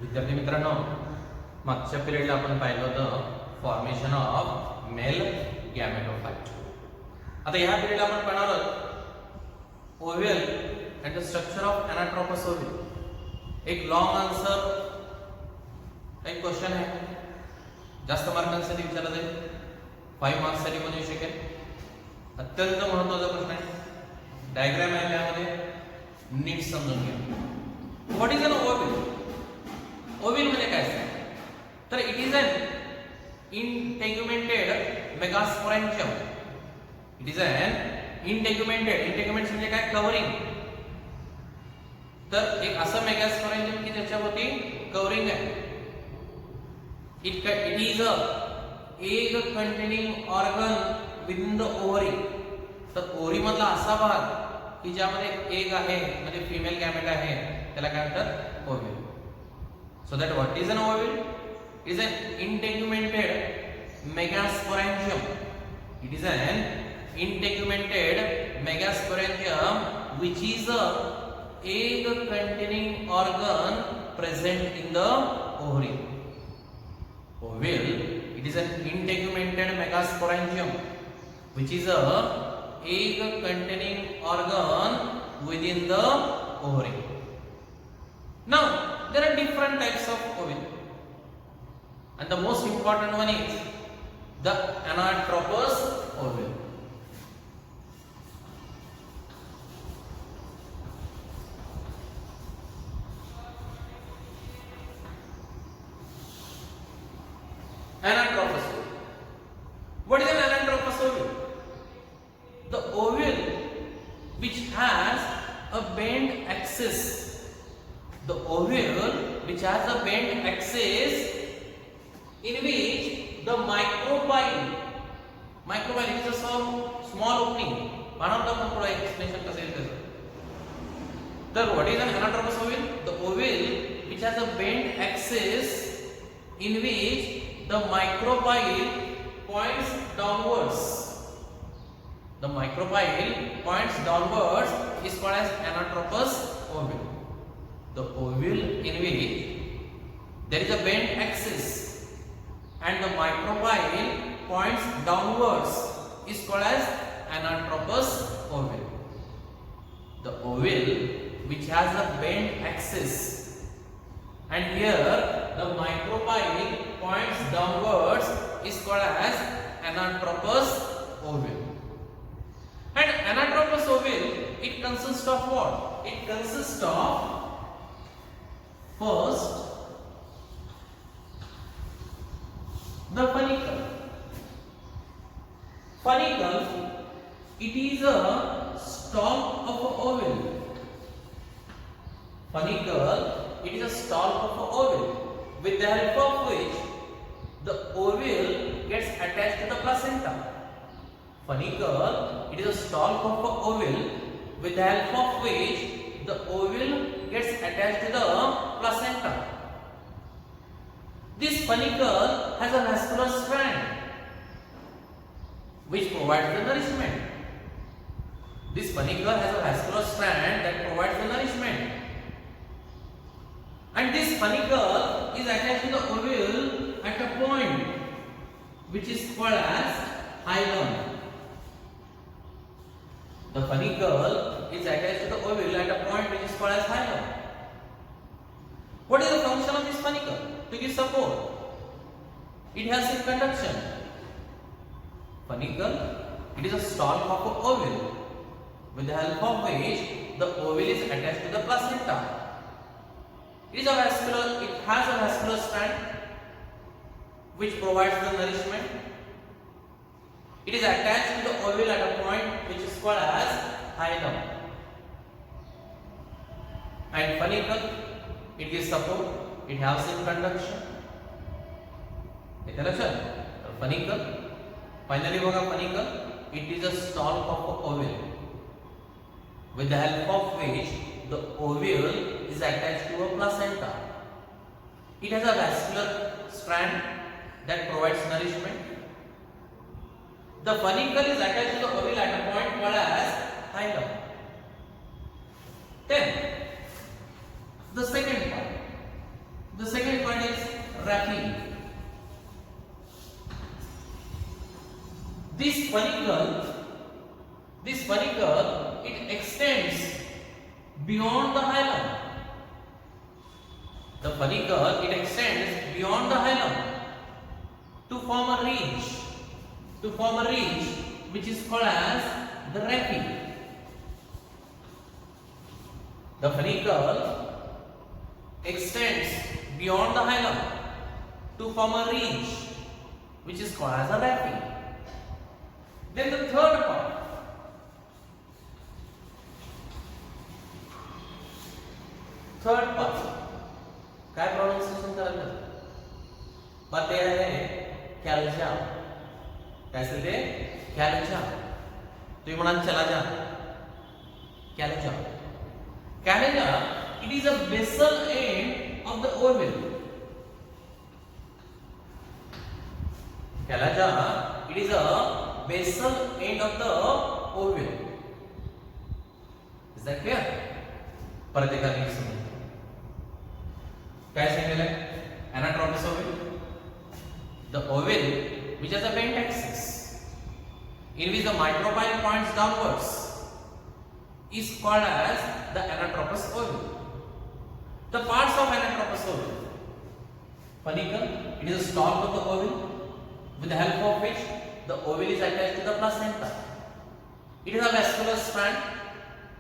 विद्यार्थी मित्रांनो, मागच्या पिरियडला आपण पाहिलं होतं फॉर्मेशन ऑफ मेल गॅमेटोफाइट. आता ह्या पिरियडला आपण पाहणार आहोत oval and the structure of anatropous oval. एक लॉंग आन्सर, एक क्वेश्चन आहे, जास्त मार्कांसाठी विचारला जाईल, 5 मार्क्ससाठी पण येऊ शकेल. अत्यंत महत्त्वाचा प्रश्न आहे. डायग्राम आहे त्यामध्ये, नीट समजून घ्या. What is an ovule? Ovule म्हणजे काय असतं? तर it is an integumented megasporangium. It is an integument म्हणजे काय? कव्हरिंग. तर एक असं मेगास्पोरेंजियम की ज्याच्यावरती कव्हरिंग आहे. It is a egg containing organ within the ovary. तर ओव्हरी मधला असा भाग की ज्यामध्ये एग आहे, म्हणजे फिमेल गॅमेट आहे, त्याला काय म्हणतात? Oval. So that what is an oval? It is an integumented megasporangium. It is an integumented megasporangium which is a egg containing organ present in the ovary. Oval, it is an integumented megasporangium which is a egg containing organ within the ovary. Now there are different types of ovule, and the most important one is the anatropous ovule. Anatropous ovule. What is an anatropous ovule? The ovule which has a bent axis. The ovule which has a bent axis in which the micropyle is a small opening. One of the explanation kasel kasel. Then what is an anatropous ovule? The ovule which has a bent axis in which the micropyle points downwards. The micropyle points downwards is called as anatropous ovule. The ovule in which there is a bent axis and the micropyle points downwards is called as anatropous ovule. The ovule which has a bent axis and here the micropyle points downwards is called as anatropous ovule. And anatropous ovule, it consists of what? It consists of first, the funicle. Funicle, it is a stalk of an ovule. Funicle, it is a stalk of an ovule, with the help of which the ovule gets attached to the placenta. Funicle, it is a stalk of an ovule, with the help of which the ovule gets attached to the placenta. This funicle has a vascular strand which provides the nourishment. This funicle has a vascular strand that provides the nourishment. And this funicle is attached to the ovule at a point which is called as hilum. The funicle is attached to the ovule at a point which is called as hilum. What is the function of this funicle? To give support. It has a conduction. Funicle, it is a stalk of an ovule, with the help of which the ovule is attached to the placenta. It has a vascular strand which provides the nourishment. It is attached to the ovule at a point which is called as hilum. And funicle, it gives support. It has some conduction. Funicle. Finally, funicle, it is a stalk of an ovule, with the help of which the ovule is attached to a placenta. It has a vascular strand that provides nourishment. The funicle is attached to the ovule at a point called as hilum. Then the second part. The this follicle, it extends beyond the hilum. The follicle, it extends beyond the hilum to form a ridge, which is called as the raphe. The follicle extends beyond the hilum to form a ridge, which is called as a raphe. Then the third part. क्या pronunciation करायला बात ये है कैल्जा. कैसे थे कैल्जा. तो ये म्हणा चला जा. कैल्जा. कैल्जा, it is a basal end of the oval. कैल्जा, it is a basal end of the oval. Is that clear? परत एका नीट समजून काय सांगितलं आहे anatropous oval. The oval which has a bent axis in which the micropyle points downwards is called as the anatropous oval. The parts of anatropous oval: follicle, it is a stalk of the oval with the help of which the oval is attached to the placenta. It is a vascular strand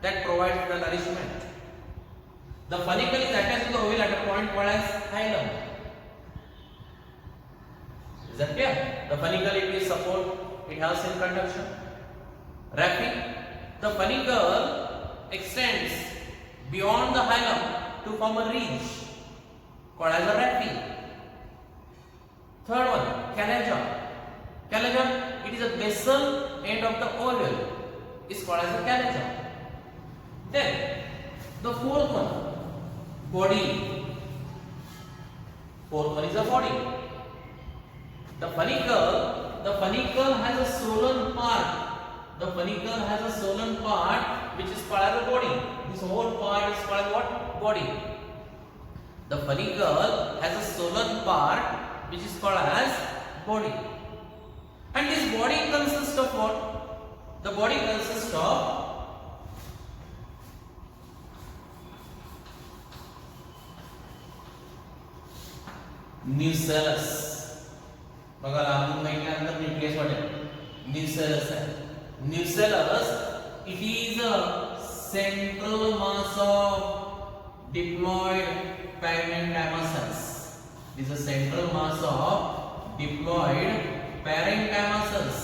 that provides the nourishment. The follicle is attached to the oval at a point called as hilum. Is that clear? The follicle, it will support, it helps in conduction. Raphe, the follicle extends beyond the hilum to form a ridge called as a raphe. Third one, canaga. Canaga, it is a basal end of the oval, is called as a canaga. Then the fourth one, body. Fourth one is a body. The follicle has a swollen part. The follicle has a swollen part which is called as a body. This whole part is called as what? Body. The follicle has a swollen part which is called as body. And this body consists of what? The body consists of nucellus. बघा लांबून बघितल्यानंतर nucleus वाटेल. nucellus आहे. nucellus, it is a central mass of diploid parenchyma cells. It is a central mass of diploid parenchyma cells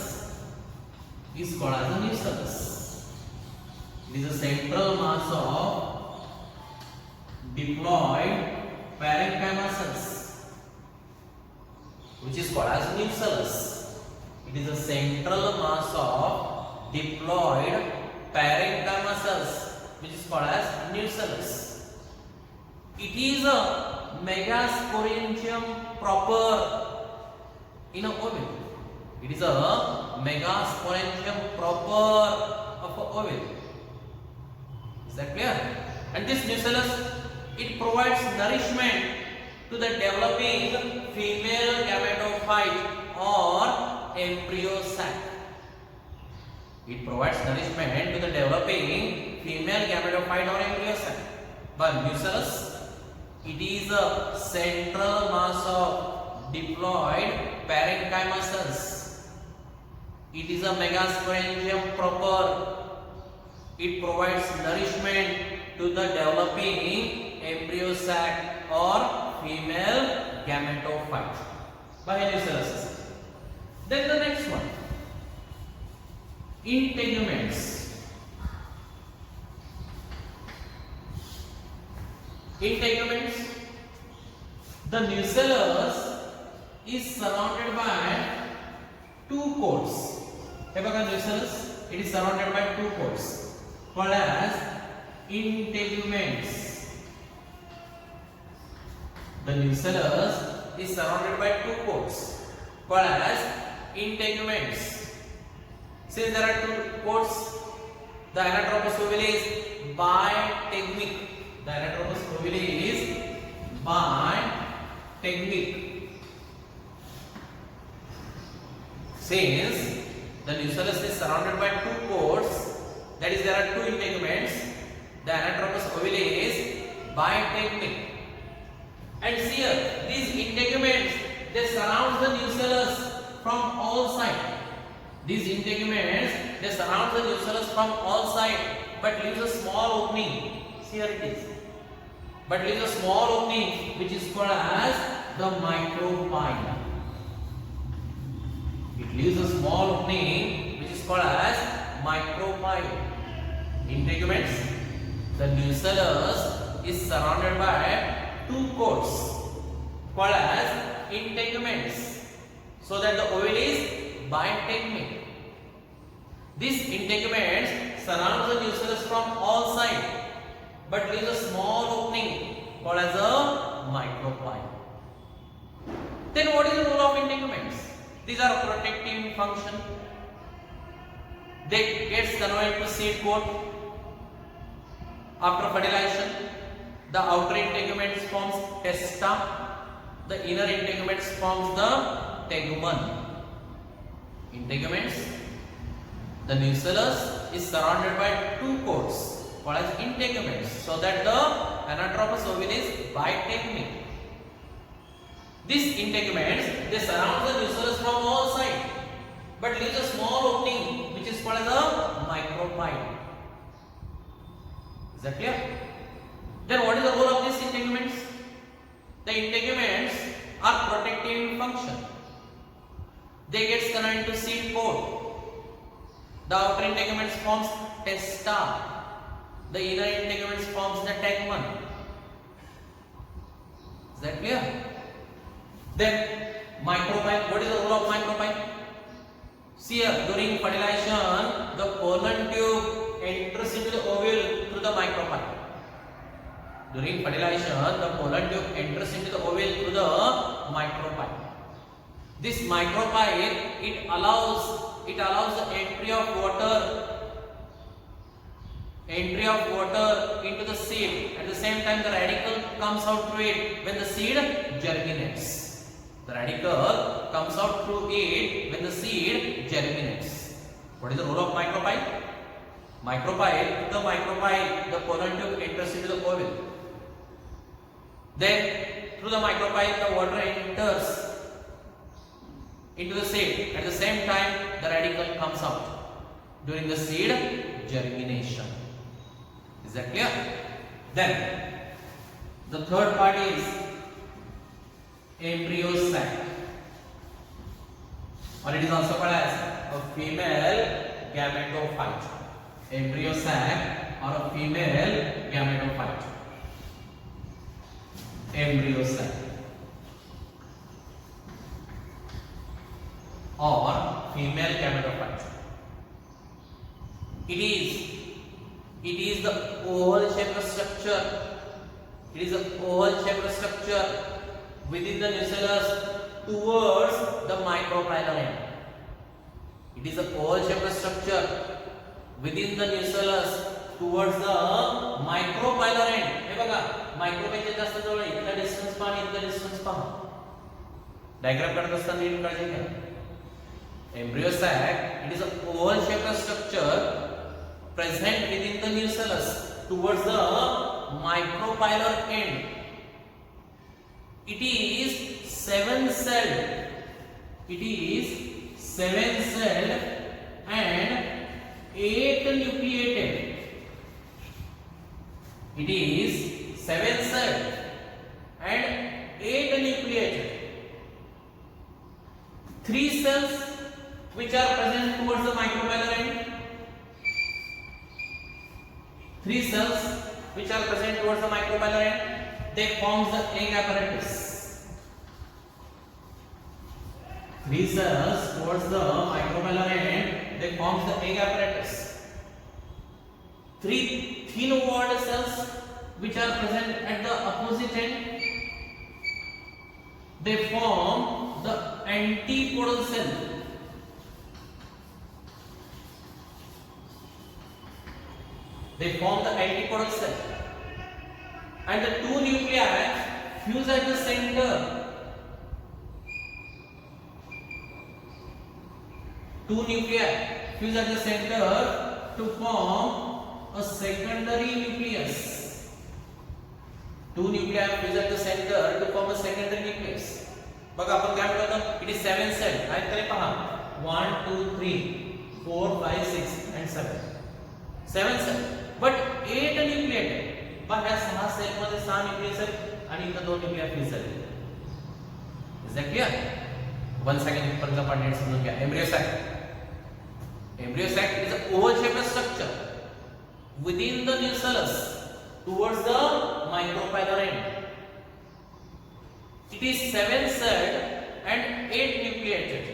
is called as a nucellus. It is a central mass of diploid parenchyma cells which is called as nucellus. It is a central mass of diploid parenchyma cells which is called as nucellus. It is a megasporangium proper in a oval. It is a megasporangium proper of a oval. Is that clear? And this nucellus, it provides nourishment to the developing female gametophyte or embryo sac. It provides nourishment to the developing female gametophyte or embryo sac. But nucellus, it is a central mass of diploid parenchyma cells. It is a megasporangium proper. It provides nourishment to the developing embryo sac or female gametophyte by nucellus. Then the next one, integuments. Integuments, the nucellus is surrounded by two coats. हे बघा nucellus, it is surrounded by two coats called as integuments. The nucellus is surrounded by two coats called as integuments. Since there are two coats, the anatropous oval is bitegmic. The anatropous oval is bitegmic. Since the nucellus is surrounded by two coats, That is, there are two integuments. The anatropous ovule is bitegmic. And see here, these integuments, they surround the nucellus from all sides. These integuments, they surround the nucellus from all sides, but leaves a small opening. See here it is. But leaves a small opening which is called as the micropyle. It leaves a small opening which is called as micropyle. Integuments. The nucellus is surrounded by two coats called as integuments, so that the ovule is bitegmic. These integuments surround the nucellus from all sides, but leaves a small opening called as a micropyle. Then what is the role of integuments? These are protective function. They get converted to seed coat. After fertilization, the outer integuments forms testa, the inner integuments forms the tegumen. Integuments. The nucellus is surrounded by two coats called as integuments, so that the anatropous ovule is bitegmic. These integuments, they surround the nucellus from all sides, but leaves a small opening which is called as a micropyle. Is that clear? Then what is the role of these integuments? The integuments are protective in function. They get converted into seed coat. The outer integuments forms testa. The inner integuments forms the tegumen. Is that clear? Then micropyle. What is the role of micropyle? See here, during fertilization, the pollen tube enters into the ovule through the micropyle. During fertilization, the pollen tube enters into the ovule through the micropyle. This micropyle, it allows the entry of water into the seed. At the same time, the radicle comes out through it when the seed germinates. The radical comes out through it when the seed germinates. What is the role of micropyle? Micropyle, the pollen tube enters into the ovule. Then, through the micropyle, the water enters into the seed. At the same time, the radical comes out during the seed germination. Is that clear? Then, the third part is embryo sac, or it is also called as a female gametophyte. Embryo sac or a female gametophyte. Embryo sac or female gametophyte. It is the oval shaped structure. It is a oval shaped structure within the nucellus towards the micropylar end. It is a oval shaped structure within the nucellus towards the micropylar end. हे बघा, micropyle जास्त जवळ आहे. इथला distance पहा, इथला distance पहा. Diagram करत असताना नीट काळजी घ्या. Embryo sac, it is a oval shaped structure present within the nucellus towards the micropylar end. It is 7-celled. It is 7-celled and 8-nucleated. It is 7-celled and 8-nucleated. 3 cells which are present towards the micropylar end. 3 cells which are present towards the micropylar end. They form the egg apparatus. 3 cells towards the micropylar end. They form the egg apparatus. 3 thin walled cells which are present at the opposite end. They form the antipodal cell. They form the antipodal cell. And the 2 nuclei fuse at the center. 2 nuclei fuse at the center to form secondary nucleus. Two nuclei fuse at the center to form a secondary nucleus. बघा आपण काय म्हणतो it is 7 cell आहेत तरी पहा 1 2 3 4 5 6 and 7 cell but 8 न्यूक्लियट आहे बघा या 6 सेल मध्ये 6 न्यूक्लियस आहेत आणि इथे 2 न्यूक्लियस फ्यूज झाले. Is that clear? One second परत आपण नीट समजून घ्या. Embryo sac is an oval shaped structure within the nucellus towards the micropylar end. It is 7 celled and 8 nucleated.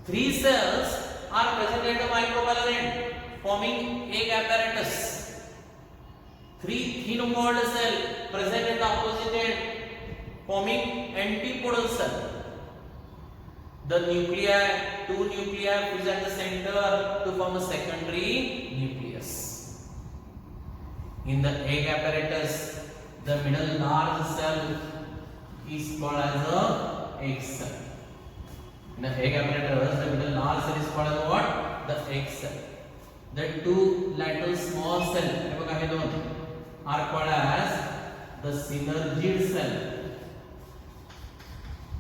3 cells are present at the micropylar end forming egg apparatus. 3 thin walled cells present at the opposite end forming antipodal cell. The nuclei, 2 nuclei fuse at the center to form a secondary nucleus. In the egg apparatus, the middle large cell is called as a egg cell. In the egg apparatus, the middle large cell is called as what? The egg cell. The 2 lateral small cell, are called as the synergid cell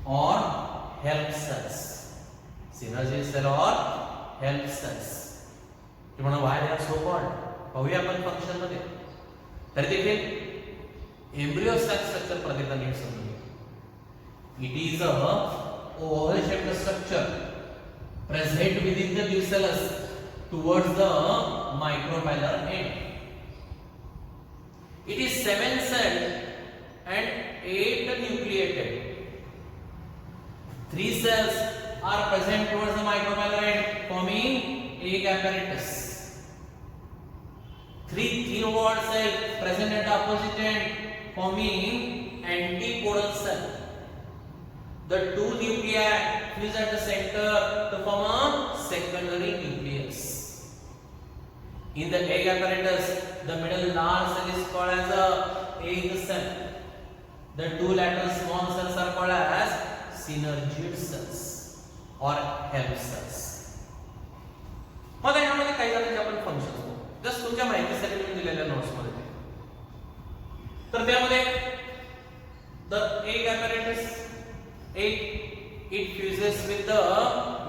or help cells. Synergid cell or help cells. तुम्हाला why they are so called? पाहूया आपण function मध्ये. तरी देखील embryo sack structure प्रत्येक NEET समजून घ्या. It is a oval shaped structure present within the nucellus towards the micropylar end. It is 7 celled and 8 nucleated. 3 cells are present towards the micropylar end forming egg apparatus. 3 thin walled cells present at the opposite end forming antipodal cell. The 2 nuclei fuse at the center to form a secondary nucleus. In the egg apparatus, the middle large cell is called as a egg cell. The 2 lateral small cells are called as synergid cells or help cells. मला यामध्ये काही जणांचे आपण functions बघू. Just तुमच्या माहितीसाठी मी दिलेल्या notes मध्ये. तर त्यामध्ये the egg apparatus it fuses with the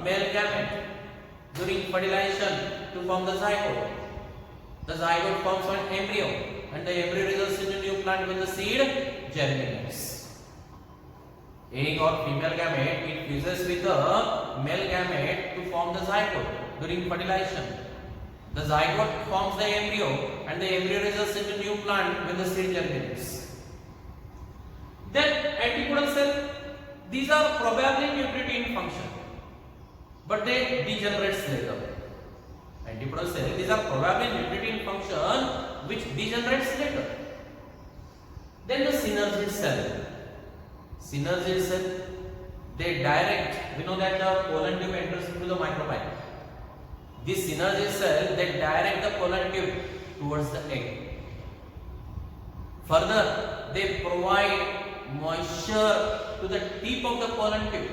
male gamete during fertilization to form the zygote. The zygote forms an embryo and the embryo results in a new plant when the seed germinates. Egg or female gamete it fuses with the male gamete to form the zygote during fertilization. The zygote forms the embryo and the embryo results in a new plant when the seed germinates. Then antipodal cell, these are probably nucleate in function but they degenerate later. Antipodal cell, these are probably nucleate in function which degenerates later. Then the synergid cell. Synergid cell, they direct, we know that the pollen tube enters into the micropyle. This synergid cell, they direct the pollen tube towards the egg. Further, they provide moisture to the tip of the pollen tube.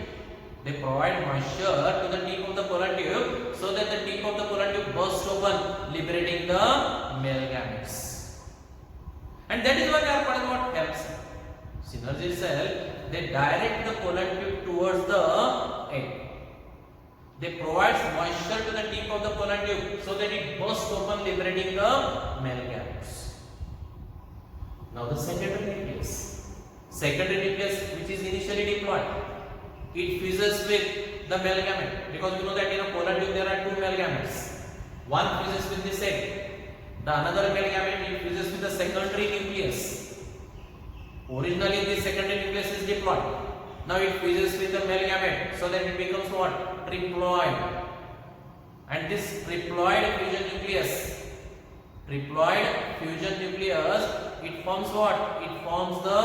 They provide moisture to the tip of the pollen tube so that the tip of the pollen tube bursts open, liberating the male gametes. And that is why they are called what helps. Synergid cell, they direct the pollen tube towards the egg. They provide moisture to the tip of the pollen tube so that it bursts open, liberating the male gametes. Now the secondary nucleus. Secondary nucleus, which is initially diploid, it fuses with the male gamete because we know that in a pollen tube there are 2 male gametes. One fuses with this egg, the another male gamete it fuses with the secondary nucleus. Originally this secondary nucleus is diploid. Now it fuses with the male gamete so that it becomes what? Triploid. And this triploid fusion nucleus, it forms what? It forms the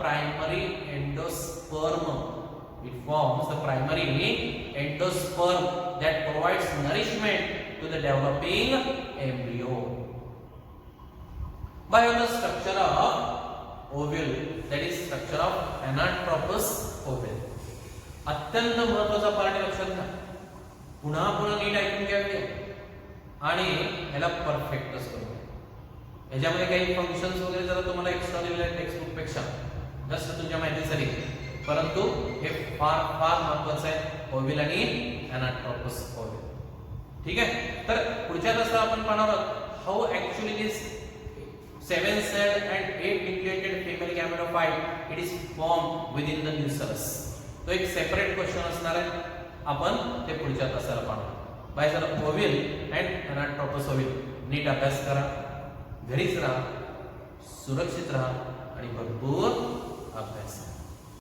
primary endosperm. It forms the primary endosperm that provides nourishment to the developing embryo. By the structure of ovule, that is structure of anatropous ovule. अत्यंत महत्त्वाचा part लक्षात घ्या. पुन्हा NEET ऐकून घ्या. आणि ह्याला परफेक्टच करू. ह्याच्यामध्ये काही फंक्शन्स वगैरे जरा तुम्हाला एक्स्ट्रा दिलेल्या टेक्स्टबुक पेक्षा जस्ट तुमच्या माहितीसाठी, परंतु हे फार फार महत्वाचं आहे, ओव्हिल आणि अनाट्रोपस ओव्हिल. ठीक आहे. तर पुढच्या तासात आपण पाहणार आहोत हाऊ actually this 7 celled and 8 nucleated female gametophyte it is formed within the nucellus. तो एक सेपरेट क्वेश्चन असणार आहे, आपण ते पुढच्या तासाला पाहणार. बाय जरा ओव्हिल अँड अनाट्रोपस ओव्हिल नीट अभ्यास करा, घरीच राहा, सुरक्षित राहा आणि भरपूर अभ्यास करा.